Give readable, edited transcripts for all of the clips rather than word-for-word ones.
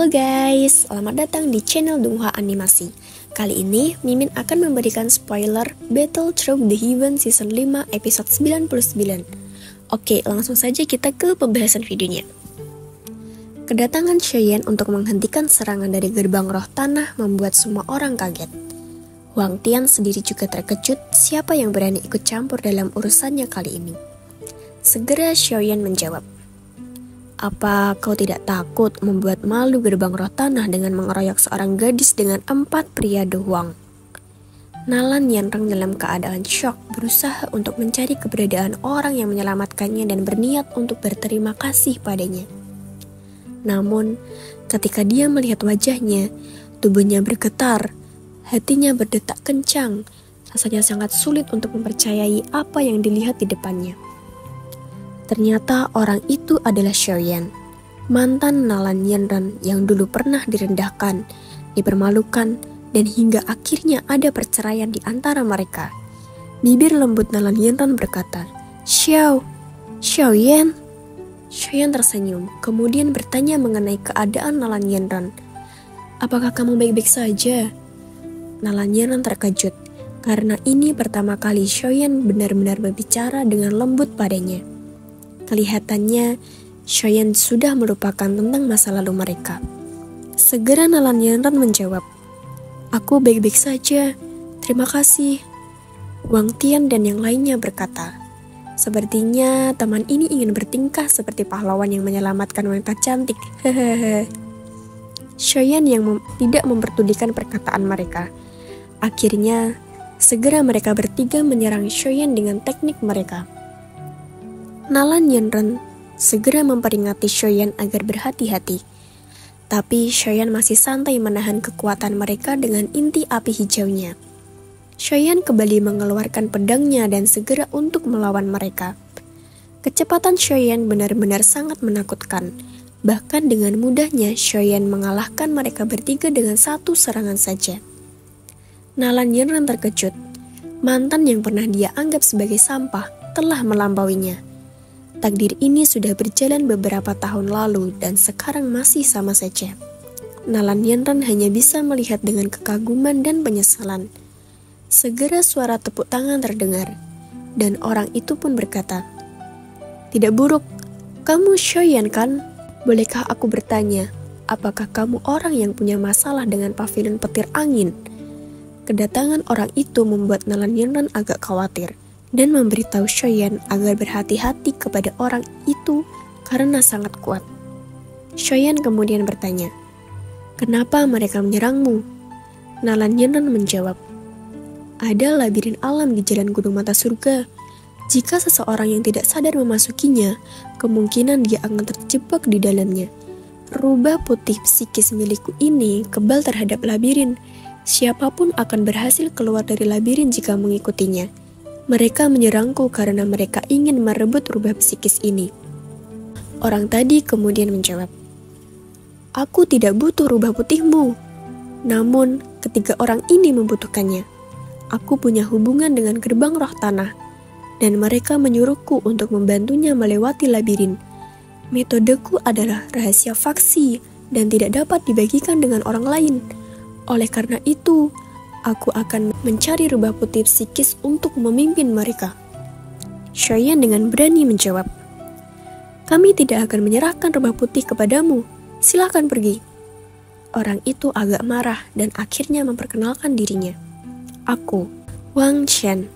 Halo guys, selamat datang di channel Donghua Animasi. Kali ini Mimin akan memberikan spoiler Battle Through the Heaven Season 5 episode 99. Oke, langsung saja kita ke pembahasan videonya. Kedatangan Cheyenne untuk menghentikan serangan dari gerbang roh tanah membuat semua orang kaget. Huang Tian sendiri juga terkejut siapa yang berani ikut campur dalam urusannya kali ini. Segera Cheyenne menjawab, "Apa kau tidak takut membuat malu gerbang roh tanah dengan mengeroyok seorang gadis dengan 4 pria doang?" Nalan Yanreng dalam keadaan syok berusaha untuk mencari keberadaan orang yang menyelamatkannya dan berniat untuk berterima kasih padanya. Namun, ketika dia melihat wajahnya, tubuhnya bergetar, hatinya berdetak kencang, rasanya sangat sulit untuk mempercayai apa yang dilihat di depannya. Ternyata orang itu adalah Cheyenne, mantan Nalan Yanreng yang dulu pernah direndahkan, dipermalukan, dan hingga akhirnya ada perceraian di antara mereka. Bibir lembut Nalan Yanreng berkata, Cheyenne?" Cheyenne tersenyum, kemudian bertanya mengenai keadaan Nalan Yanreng. "Apakah kamu baik-baik saja?" Nalan Yanreng terkejut, karena ini pertama kali Cheyenne benar-benar berbicara dengan lembut padanya. Kelihatannya, Cheyenne sudah melupakan tentang masa lalu mereka. Segera Nalan Yanreng menjawab, "Aku baik-baik saja, terima kasih." Wang Tian dan yang lainnya berkata, "Sepertinya teman ini ingin bertingkah seperti pahlawan yang menyelamatkan wanita cantik." Hehehe. Cheyenne yang tidak memperdulikan perkataan mereka. Akhirnya, segera mereka bertiga menyerang Cheyenne dengan teknik mereka. Nalan Yanreng segera memperingati Cheyenne agar berhati-hati. Tapi Cheyenne masih santai menahan kekuatan mereka dengan inti api hijaunya. Cheyenne kembali mengeluarkan pedangnya dan segera untuk melawan mereka. Kecepatan Cheyenne benar-benar sangat menakutkan. Bahkan dengan mudahnya Cheyenne mengalahkan mereka bertiga dengan satu serangan saja. Nalan Yanreng terkejut. Mantan yang pernah dia anggap sebagai sampah telah melampauinya. Takdir ini sudah berjalan beberapa tahun lalu dan sekarang masih sama saja. Nalan Yanreng hanya bisa melihat dengan kekaguman dan penyesalan. Segera suara tepuk tangan terdengar, dan orang itu pun berkata, "Tidak buruk, kamu Cheyenne kan? Bolehkah aku bertanya, apakah kamu orang yang punya masalah dengan pavilion petir angin?" Kedatangan orang itu membuat Nalan Yanreng agak khawatir dan memberitahu Cheyenne agar berhati-hati kepada orang itu karena sangat kuat. Cheyenne kemudian bertanya, "Kenapa mereka menyerangmu?" Nalan Yanreng menjawab, "Ada labirin alam di jalan Gunung Mata Surga. Jika seseorang yang tidak sadar memasukinya, kemungkinan dia akan terjebak di dalamnya. Rubah putih psikis milikku ini kebal terhadap labirin. Siapapun akan berhasil keluar dari labirin jika mengikutinya. Mereka menyerangku karena mereka ingin merebut rubah psikis ini." Orang tadi kemudian menjawab, "Aku tidak butuh rubah putihmu. Namun, ketiga orang ini membutuhkannya. Aku punya hubungan dengan gerbang roh tanah, dan mereka menyuruhku untuk membantunya melewati labirin. Metodeku adalah rahasia faksi dan tidak dapat dibagikan dengan orang lain. Oleh karena itu, aku akan mencari rubah putih psikis untuk memimpin mereka." Cheyenne dengan berani menjawab, "Kami tidak akan menyerahkan rubah putih kepadamu. Silakan pergi." Orang itu agak marah dan akhirnya memperkenalkan dirinya. "Aku, Wang Chen,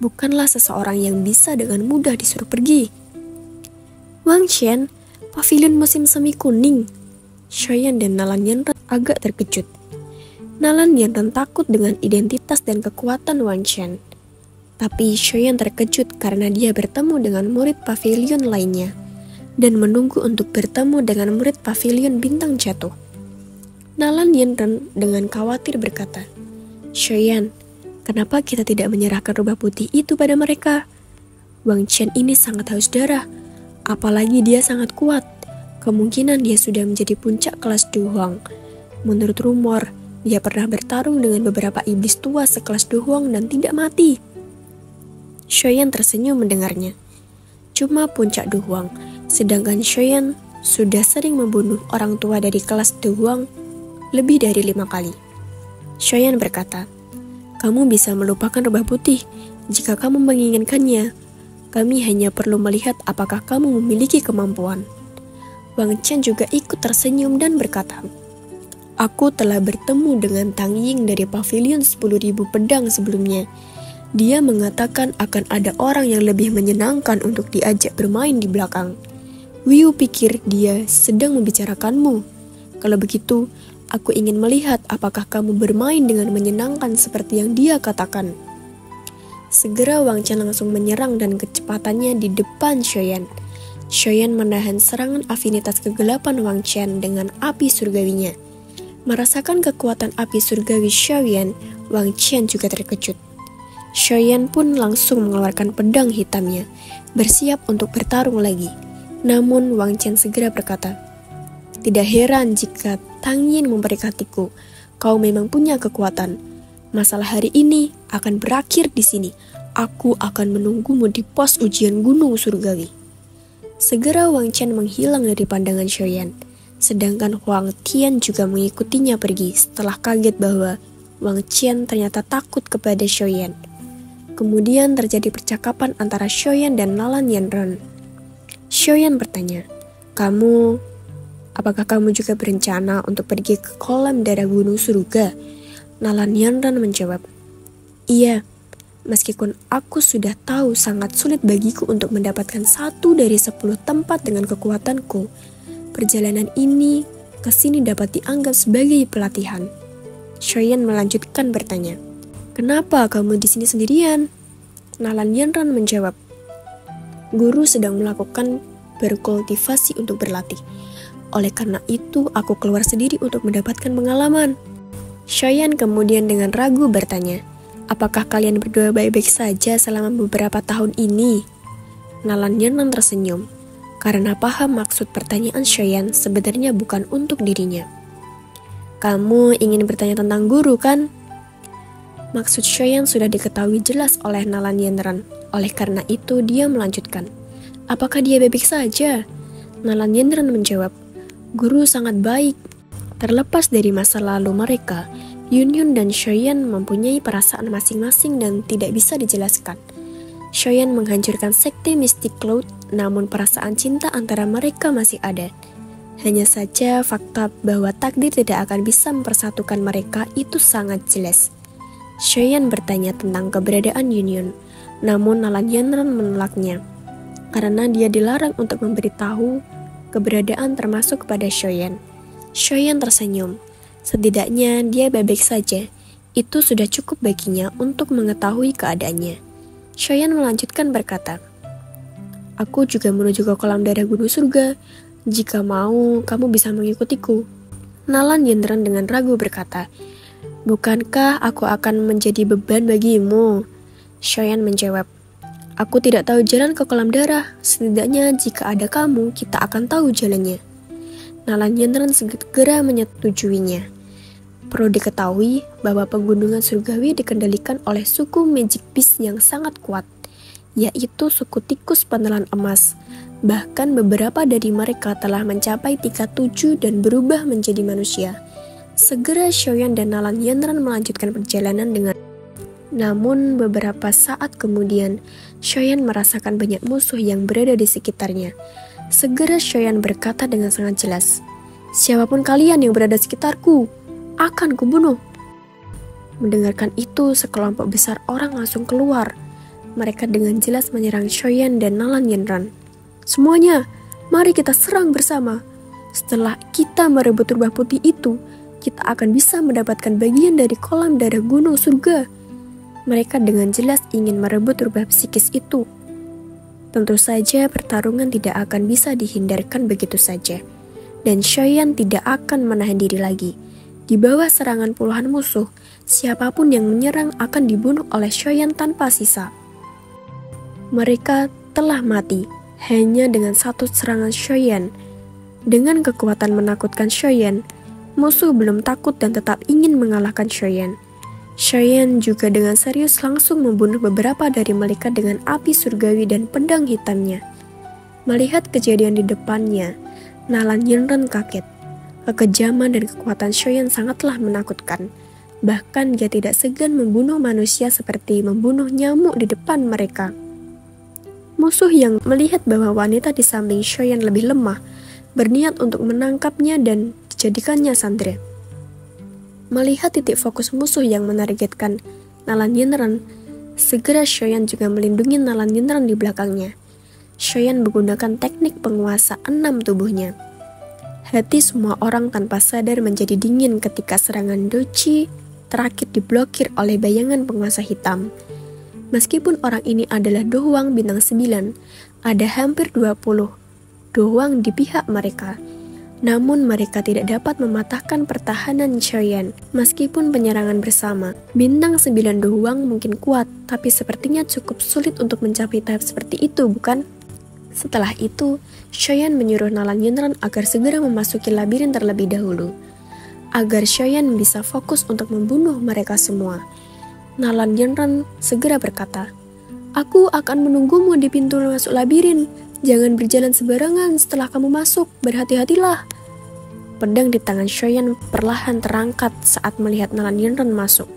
bukanlah seseorang yang bisa dengan mudah disuruh pergi." "Wang Chen, pavilion musim semi kuning." Cheyenne dan Nalan Yanreng agak terkejut. Nalan Yanreng takut dengan identitas dan kekuatan Wang Chen. Tapi Cheyenne terkejut karena dia bertemu dengan murid pavilion lainnya dan menunggu untuk bertemu dengan murid pavilion bintang jatuh. Nalan Yanreng dengan khawatir berkata, "Cheyenne, kenapa kita tidak menyerahkan rubah putih itu pada mereka? Wang Chen ini sangat haus darah, apalagi dia sangat kuat. Kemungkinan dia sudah menjadi puncak kelas Du Huang. Menurut rumor, dia pernah bertarung dengan beberapa iblis tua sekelas Du Huang dan tidak mati." Cheyenne tersenyum mendengarnya. Cuma puncak Du Huang, sedangkan Cheyenne sudah sering membunuh orang tua dari kelas The Wang lebih dari 5 kali. Shoyan berkata, "Kamu bisa melupakan rubah putih jika kamu menginginkannya. Kami hanya perlu melihat apakah kamu memiliki kemampuan." Wang Chen juga ikut tersenyum dan berkata, "Aku telah bertemu dengan Tang Ying dari pavilion 10.000 pedang sebelumnya. Dia mengatakan akan ada orang yang lebih menyenangkan untuk diajak bermain di belakang. Wiu pikir dia sedang membicarakanmu. Kalau begitu, aku ingin melihat apakah kamu bermain dengan menyenangkan seperti yang dia katakan." Segera Wang Chen langsung menyerang dan kecepatannya di depan Shoyan. Shoyan menahan serangan afinitas kegelapan Wang Chen dengan api surgawinya. Merasakan kekuatan api surgawi Shoyan, Wang Chen juga terkejut. Shoyan pun langsung mengeluarkan pedang hitamnya, bersiap untuk bertarung lagi. Namun Wang Chen segera berkata, "Tidak heran jika Tang Yin memberkatiku. Kau memang punya kekuatan. Masalah hari ini akan berakhir di sini. Aku akan menunggumu di pos ujian gunung surgawi." Segera Wang Chen menghilang dari pandangan Shoyan. Sedangkan Huang Tian juga mengikutinya pergi setelah kaget bahwa Wang Chen ternyata takut kepada Shoyan. Kemudian terjadi percakapan antara Shoyan dan Nalan Yanran. Shoyan bertanya, apakah kamu juga berencana untuk pergi ke kolam darah gunung surga?" Nalan Yanran menjawab, "Iya, meskipun aku sudah tahu sangat sulit bagiku untuk mendapatkan 1 dari 10 tempat dengan kekuatanku, perjalanan ini ke sini dapat dianggap sebagai pelatihan." Shoyan melanjutkan bertanya, "Kenapa kamu di sini sendirian?" Nalan Yanran menjawab, "Guru sedang melakukan berkultivasi untuk berlatih. Oleh karena itu, aku keluar sendiri untuk mendapatkan pengalaman." Shoyan kemudian dengan ragu bertanya, "Apakah kalian berdua baik-baik saja selama beberapa tahun ini?" Nalan Yanran tersenyum, karena paham maksud pertanyaan Shoyan sebenarnya bukan untuk dirinya. "Kamu ingin bertanya tentang guru, kan?" Maksud Shoyan sudah diketahui jelas oleh Nalan Yanran. Oleh karena itu, dia melanjutkan, "Apakah dia baik saja?" Nalan Yanran menjawab, "Guru sangat baik. Terlepas dari masa lalu mereka, Yun dan Shoyan mempunyai perasaan masing-masing dan tidak bisa dijelaskan. Shoyan menghancurkan sekte Mystic Cloud, namun perasaan cinta antara mereka masih ada. Hanya saja fakta bahwa takdir tidak akan bisa mempersatukan mereka itu sangat jelas." Shoyan bertanya tentang keberadaan Yun, namun Nalan Yanran menolaknya, karena dia dilarang untuk memberitahu keberadaan termasuk kepada Shoyan. Shoyan tersenyum. Setidaknya dia baik-baik saja. Itu sudah cukup baginya untuk mengetahui keadaannya. Shoyan melanjutkan berkata, "Aku juga menuju ke kolam darah gunung surga. Jika mau, kamu bisa mengikutiku." Nalan Yanran dengan ragu berkata, "Bukankah aku akan menjadi beban bagimu?" Shoyan menjawab, "Aku tidak tahu jalan ke kolam darah. Setidaknya jika ada kamu, kita akan tahu jalannya." Nalan Yanran segera menyetujuinya. Perlu diketahui bahwa pegunungan surgawi dikendalikan oleh suku Magic Beast yang sangat kuat, yaitu suku tikus penelan emas. Bahkan beberapa dari mereka telah mencapai tingkat 7 dan berubah menjadi manusia. Segera Shoyan dan Nalan Yanran melanjutkan perjalanan dengan. Namun beberapa saat kemudian, Shoyan merasakan banyak musuh yang berada di sekitarnya. Segera Shoyan berkata dengan sangat jelas, "Siapapun kalian yang berada di sekitarku, akan kubunuh." Mendengarkan itu, sekelompok besar orang langsung keluar. Mereka dengan jelas menyerang Shoyan dan Nalan Yanran. "Semuanya, mari kita serang bersama. Setelah kita merebut rubah putih itu, kita akan bisa mendapatkan bagian dari kolam darah gunung surga." Mereka dengan jelas ingin merebut rubah psikis itu. Tentu saja pertarungan tidak akan bisa dihindarkan begitu saja, dan Shoyan tidak akan menahan diri lagi. Di bawah serangan puluhan musuh, siapapun yang menyerang akan dibunuh oleh Shoyan tanpa sisa. Mereka telah mati hanya dengan satu serangan Shoyan. Dengan kekuatan menakutkan Shoyan, musuh belum takut dan tetap ingin mengalahkan Shoyan. Shoyan juga dengan serius langsung membunuh beberapa dari mereka dengan api surgawi dan pedang hitamnya. Melihat kejadian di depannya, Nalan Yinren kaget. Kekejaman dan kekuatan Shoyan sangatlah menakutkan. Bahkan dia tidak segan membunuh manusia seperti membunuh nyamuk di depan mereka. Musuh yang melihat bahwa wanita di samping Shoyan lebih lemah, berniat untuk menangkapnya dan dijadikannya sandera. Melihat titik fokus musuh yang menargetkan Nalan Yinren, segera Shoyan juga melindungi Nalan Yinren di belakangnya. Shoyan menggunakan teknik penguasa 6 tubuhnya. Hati semua orang tanpa sadar menjadi dingin ketika serangan Dochi terakhir diblokir oleh bayangan penguasa hitam. Meskipun orang ini adalah Do Hwang bintang 9, ada hampir 20 Do Hwang di pihak mereka. Namun mereka tidak dapat mematahkan pertahanan Shoyan. Meskipun penyerangan bersama, bintang 9 Do Hwang mungkin kuat, tapi sepertinya cukup sulit untuk mencapai tahap seperti itu, bukan? Setelah itu, Shoyan menyuruh Nalan Yinren agar segera memasuki labirin terlebih dahulu, agar Shoyan bisa fokus untuk membunuh mereka semua. Nalan Yinren segera berkata, "Aku akan menunggumu di pintu masuk labirin. Jangan berjalan sembarangan setelah kamu masuk, berhati-hatilah." Pedang di tangan Shoyan perlahan terangkat saat melihat Nalan Yinren masuk.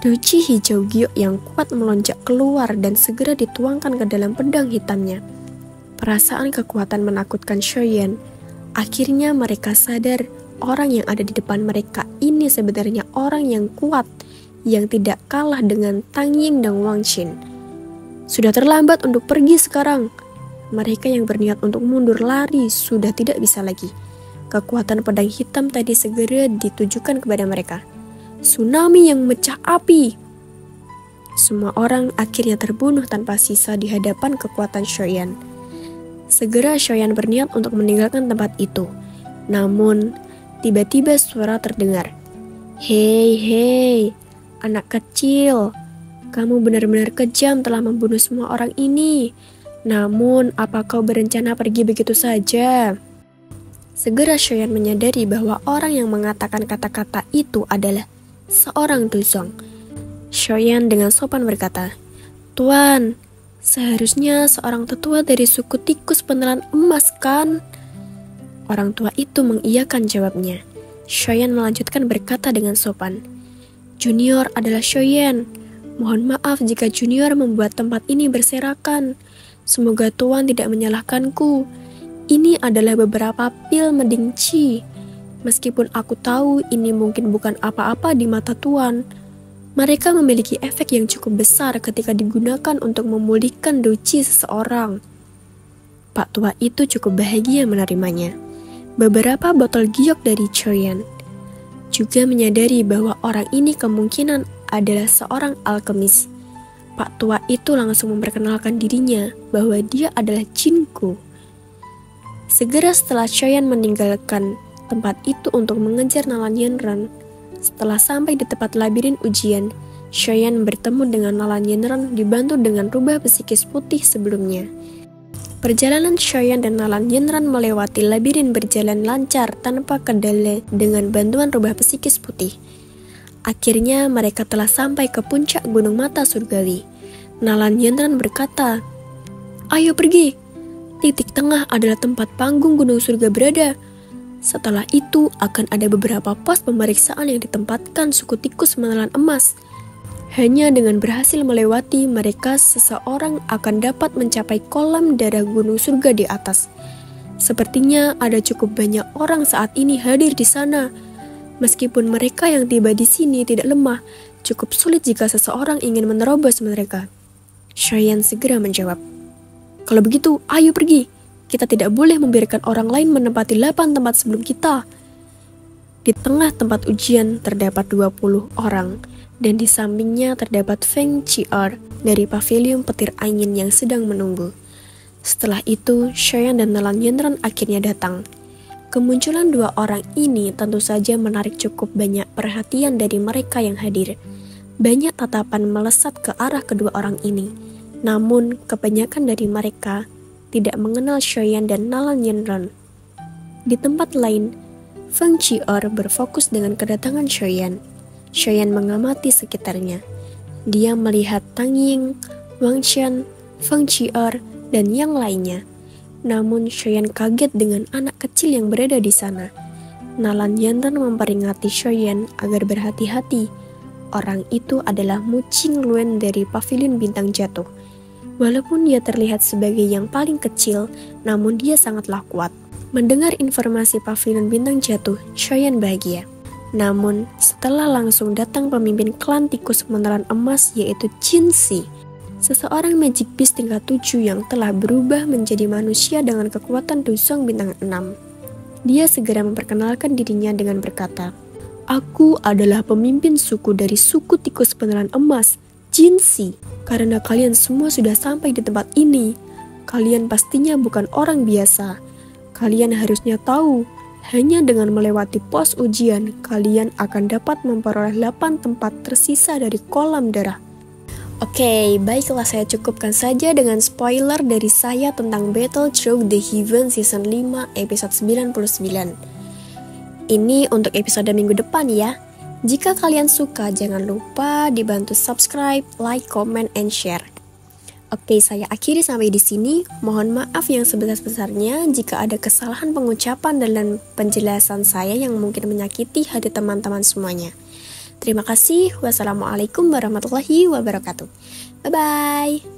Dochi hijau giok yang kuat melonjak keluar dan segera dituangkan ke dalam pedang hitamnya. Perasaan kekuatan menakutkan Shoyan. Akhirnya mereka sadar orang yang ada di depan mereka ini sebenarnya orang yang kuat, yang tidak kalah dengan Tang Ying dan Wang Xin. Sudah terlambat untuk pergi sekarang. Mereka yang berniat untuk mundur lari sudah tidak bisa lagi. Kekuatan pedang hitam tadi segera ditujukan kepada mereka. Tsunami yang mecah api. Semua orang akhirnya terbunuh tanpa sisa di hadapan kekuatan Shoyan. Segera Shoyan berniat untuk meninggalkan tempat itu. Namun, tiba-tiba suara terdengar. Hei, anak kecil. Kamu benar-benar kejam telah membunuh semua orang ini. Namun, apa kau berencana pergi begitu saja? Segera Shoyan menyadari bahwa orang yang mengatakan kata-kata itu adalah seorang Duzong. Shoyan dengan sopan berkata, "Tuan, seharusnya seorang tetua dari suku tikus penelan emas, kan?" Orang tua itu mengiyakan jawabnya. Shoyan melanjutkan berkata dengan sopan, "Junior adalah Shoyan. Mohon maaf jika Junior membuat tempat ini berserakan. Semoga Tuan tidak menyalahkanku. Ini adalah beberapa pil mending chi. Meskipun aku tahu ini mungkin bukan apa-apa di mata Tuan, mereka memiliki efek yang cukup besar ketika digunakan untuk memulihkan dochi seseorang." Pak tua itu cukup bahagia menerimanya. Beberapa botol giok dari Shoyan juga menyadari bahwa orang ini kemungkinan adalah seorang alkemis. Pak tua itu langsung memperkenalkan dirinya bahwa dia adalah Jinku. Segera setelah Shoyan meninggalkan tempat itu untuk mengejar Nalan Yinren, setelah sampai di tempat labirin ujian, Shoyan bertemu dengan Nalan Yinren dibantu dengan rubah psikis putih sebelumnya. Perjalanan Shoyan dan Nalan Yinren melewati labirin berjalan lancar tanpa kendala dengan bantuan rubah psikis putih. Akhirnya mereka telah sampai ke puncak gunung mata surgawi. Nalan Yinren berkata, "Ayo pergi. Titik tengah adalah tempat panggung gunung surga berada. Setelah itu akan ada beberapa pos pemeriksaan yang ditempatkan suku tikus menelan emas. Hanya dengan berhasil melewati mereka, seseorang akan dapat mencapai kolam darah gunung surga di atas. Sepertinya ada cukup banyak orang saat ini hadir di sana. Meskipun mereka yang tiba di sini tidak lemah, cukup sulit jika seseorang ingin menerobos mereka." Shoyan segera menjawab, "Kalau begitu, ayo pergi. Kita tidak boleh membiarkan orang lain menempati 8 tempat sebelum kita." Di tengah tempat ujian terdapat 20 orang, dan di sampingnya terdapat Feng Qi'er dari pavilion petir angin yang sedang menunggu. Setelah itu, Shoyan dan Nalan Yinren akhirnya datang. Kemunculan dua orang ini tentu saja menarik cukup banyak perhatian dari mereka yang hadir. Banyak tatapan melesat ke arah kedua orang ini. Namun, kebanyakan dari mereka tidak mengenal Shoyan dan Nalan Yinren. Di tempat lain, Feng Qi'er berfokus dengan kedatangan Shoyan. Shoyan mengamati sekitarnya. Dia melihat Tang Ying, Wang Qian, Feng Qi'er, dan yang lainnya. Namun Cheyenne kaget dengan anak kecil yang berada di sana. Nalan Yanran memperingati Cheyenne agar berhati-hati. Orang itu adalah Mu Ching Luen dari Pavilion Bintang Jatuh. Walaupun dia terlihat sebagai yang paling kecil, namun dia sangatlah kuat. Mendengar informasi Pavilion Bintang Jatuh, Cheyenne bahagia. Namun, setelah langsung datang pemimpin klan tikus menelan emas yaitu Jin Si, seseorang magic beast tingkat 7 yang telah berubah menjadi manusia dengan kekuatan Dusong bintang 6. Dia segera memperkenalkan dirinya dengan berkata, "Aku adalah pemimpin suku dari suku tikus penelan emas, Jin Si. Karena kalian semua sudah sampai di tempat ini, kalian pastinya bukan orang biasa. Kalian harusnya tahu, hanya dengan melewati pos ujian, kalian akan dapat memperoleh 8 tempat tersisa dari kolam darah." Oke, baiklah saya cukupkan saja dengan spoiler dari saya tentang Battle Through the Heaven Season 5 episode 99. Ini untuk episode minggu depan ya. Jika kalian suka, jangan lupa dibantu subscribe, like, comment, and share. Oke, saya akhiri sampai di sini. Mohon maaf yang sebesar-besarnya jika ada kesalahan pengucapan dan penjelasan saya yang mungkin menyakiti hati teman-teman semuanya. Terima kasih. Wassalamualaikum warahmatullahi wabarakatuh. Bye-bye.